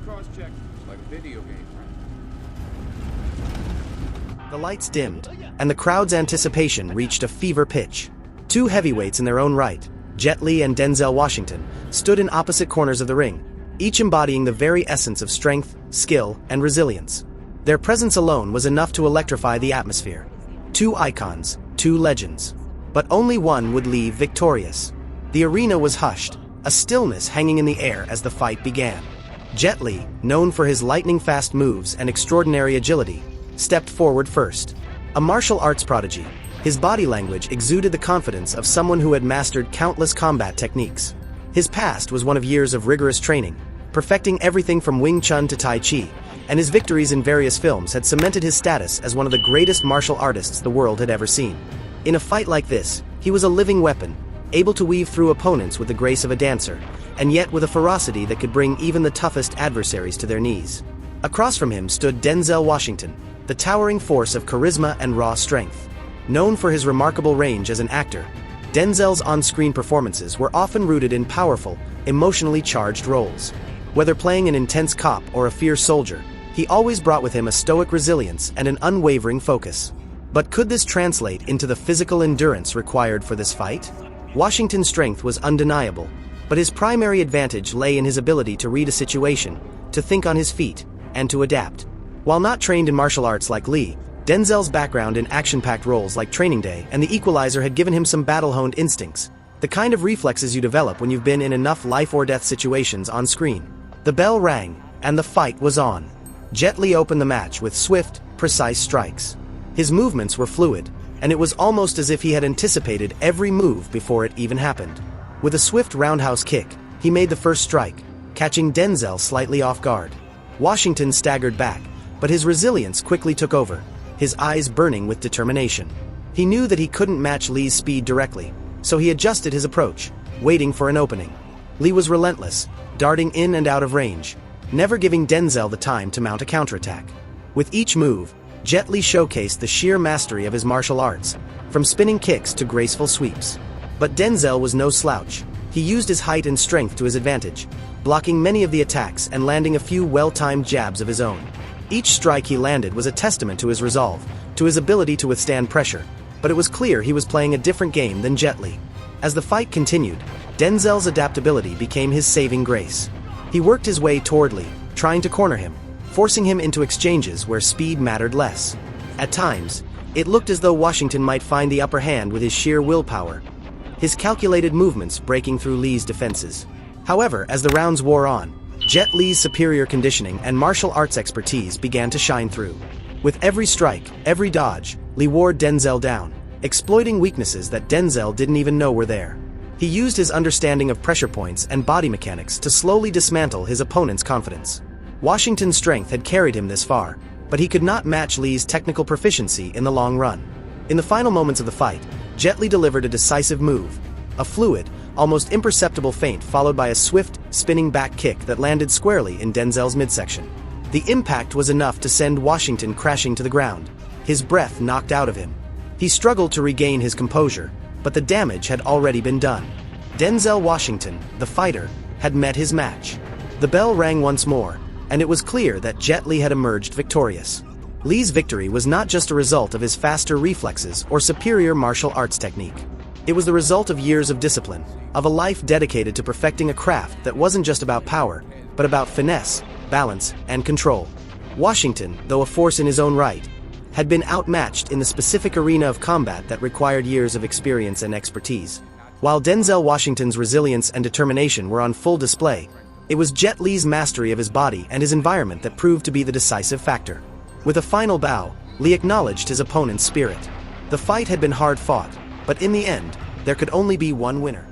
cross-check like a video game. The lights dimmed, and the crowd's anticipation reached a fever pitch. Two heavyweights in their own right, Jet Li and Denzel Washington, stood in opposite corners of the ring, each embodying the very essence of strength, skill, and resilience. Their presence alone was enough to electrify the atmosphere. Two icons, two legends. But only one would leave victorious. The arena was hushed, a stillness hanging in the air as the fight began. Jet Li, known for his lightning-fast moves and extraordinary agility, stepped forward first. A martial arts prodigy, his body language exuded the confidence of someone who had mastered countless combat techniques. His past was one of years of rigorous training, perfecting everything from Wing Chun to Tai Chi, and his victories in various films had cemented his status as one of the greatest martial artists the world had ever seen. In a fight like this, he was a living weapon, able to weave through opponents with the grace of a dancer, and yet with a ferocity that could bring even the toughest adversaries to their knees. Across from him stood Denzel Washington, the towering force of charisma and raw strength. Known for his remarkable range as an actor, Denzel's on-screen performances were often rooted in powerful, emotionally charged roles. Whether playing an intense cop or a fierce soldier, he always brought with him a stoic resilience and an unwavering focus. But could this translate into the physical endurance required for this fight? Washington's strength was undeniable, but his primary advantage lay in his ability to read a situation, to think on his feet, and to adapt. While not trained in martial arts like Li, Denzel's background in action-packed roles like Training Day and The Equalizer had given him some battle-honed instincts, the kind of reflexes you develop when you've been in enough life-or-death situations on screen. The bell rang, and the fight was on. Jet Li opened the match with swift, precise strikes. His movements were fluid, and it was almost as if he had anticipated every move before it even happened. With a swift roundhouse kick, he made the first strike, catching Denzel slightly off guard. Washington staggered back, but his resilience quickly took over, his eyes burning with determination. He knew that he couldn't match Li's speed directly, so he adjusted his approach, waiting for an opening. Li was relentless, darting in and out of range, never giving Denzel the time to mount a counterattack. With each move, Jet Li showcased the sheer mastery of his martial arts, from spinning kicks to graceful sweeps. But Denzel was no slouch. He used his height and strength to his advantage, blocking many of the attacks and landing a few well-timed jabs of his own. Each strike he landed was a testament to his resolve, to his ability to withstand pressure, but it was clear he was playing a different game than Jet Li. As the fight continued, Denzel's adaptability became his saving grace. He worked his way toward Li, trying to corner him, forcing him into exchanges where speed mattered less. At times, it looked as though Washington might find the upper hand with his sheer willpower, his calculated movements breaking through Li's defenses. However, as the rounds wore on, Jet Li's superior conditioning and martial arts expertise began to shine through. With every strike, every dodge, Li wore Denzel down, exploiting weaknesses that Denzel didn't even know were there. He used his understanding of pressure points and body mechanics to slowly dismantle his opponent's confidence. Washington's strength had carried him this far, but he could not match Li's technical proficiency in the long run. In the final moments of the fight, Jet Li delivered a decisive move, a fluid, almost imperceptible feint followed by a swift, spinning back kick that landed squarely in Denzel's midsection. The impact was enough to send Washington crashing to the ground, his breath knocked out of him. He struggled to regain his composure, but the damage had already been done. Denzel Washington, the fighter, had met his match. The bell rang once more, and it was clear that Jet Li had emerged victorious. Li's victory was not just a result of his faster reflexes or superior martial arts technique. It was the result of years of discipline, of a life dedicated to perfecting a craft that wasn't just about power, but about finesse, balance, and control. Washington, though a force in his own right, had been outmatched in the specific arena of combat that required years of experience and expertise. While Denzel Washington's resilience and determination were on full display, it was Jet Li's mastery of his body and his environment that proved to be the decisive factor. With a final bow, Li acknowledged his opponent's spirit. The fight had been hard fought, but in the end, there could only be one winner.